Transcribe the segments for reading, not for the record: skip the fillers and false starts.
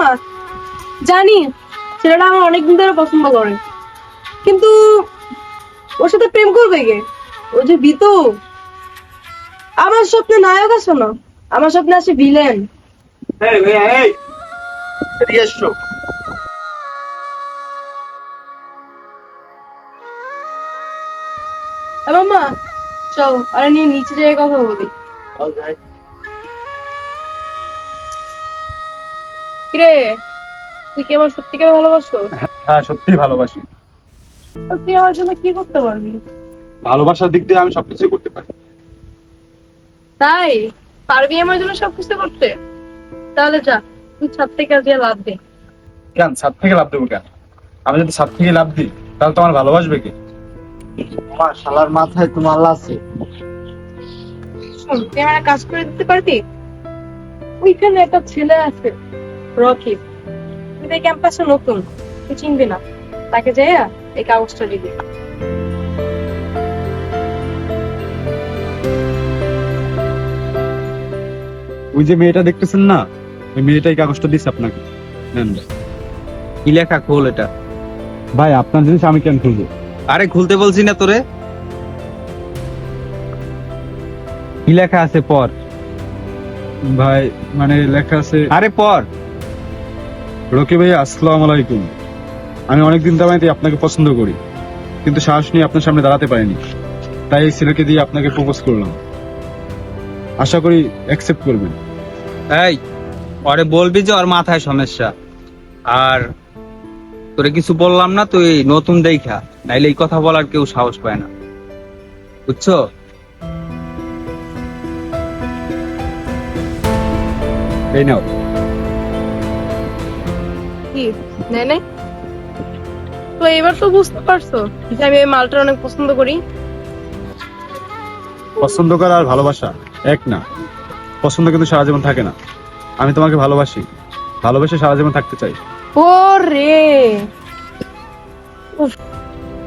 মামা, জানি ছেলেটা আমার অনেকদিন ধরে পছন্দ করে, কিন্তু ওর সাথে প্রেম করবে কে? ও যে বিতু, আমার স্বপ্নে নায়ক আছে না, আমার স্বপ্নে আছে ভিলেন। এই ভাইয়া, এই এদিকে এসো। মামা চল, আরে নিয়ে নিচে যেয়ে কথা বলি। কিরে, তুই কি আমার সত্যিকার ভালোবাসো? হ্যাঁ, সত্যি ভালোবাসি। আর তুই আমার জন্য কি করতে পারবি? ভালোবাসার দিক দিয়ে আমি সবকিছু করতে পারি। তাই পারবি আমার জন্য সবকিছু করতে? তাহলে যা, তুই ছাদ থেকে আজকে লাভ দে। কেন ছাদ থেকে লাভ দেবো কেন? আমি যদি ছাদ থেকে লাভ দিই তাহলে তো আমার ভালোবাসবে কি? আমার শালার মাথায় তোমার আছে। শোন, তুই আমার একটা কাজ করে দিতে পারবি? ওইখানে একটা ছেলে আছে, রকি, তুই এই ক্যাম্পাসে নতুন, তুই চিনবি না, তাকে যাইয়া এই কাগজটা দিবি। ওই যে মেয়েটা দেখতেছেন না, ওই মেয়েটাই কাগজটা দিচ্ছে আপনাকে। নেন ভাই। কি লেখা? খোল এটা। ভাই, আপনার জিনিস আমি কেন খুলবো? আরে খুলতে বলছি না তোরে। কি লেখা আছে পর? ভাই মানে লেখা আছে, আরে পর। রকি ভাই আসসালামু আলাইকুম। আমি অনেকদিন ধরে আপনাকে পছন্দ করি, কিন্তু সাহস নিয়ে আপনার সামনে দাঁড়াতে পারিনি, তাই এই ছেলেকে দিয়ে আপনাকে প্রপোজ করলাম। আশা করি অ্যাকসেপ্ট করবেন। এই, ওরে বলবি যে ওর মাথায় সমস্যা। আর তোরে কিছু বললাম না, তুই নতুন দেখা, নাইলে এই কথা বলার কেউ সাহস পায় না, বুঝছো? এই নাও। কি নেই নেই, তো এবার তো বুঝতে পারছো যে আমি এই মালটা অনেক পছন্দ করি। পছন্দ করা আর ভালোবাসা এক না। পছন্দ কিন্তু সারা জীবন থাকে না। আমি তোমাকে ভালোবাসি, ভালোবেসে সারা জীবন থাকতে চাই। ও রে, উফ,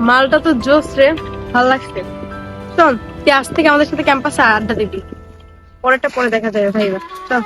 মালটা তো জোস রে, ভালো লাগছে। শোন, তুই আজ থেকে আমাদের সাথে ক্যাম্পাসে আড্ডা দিবি, পরেরটা পরে দেখা যাবে ভাইবা। চল।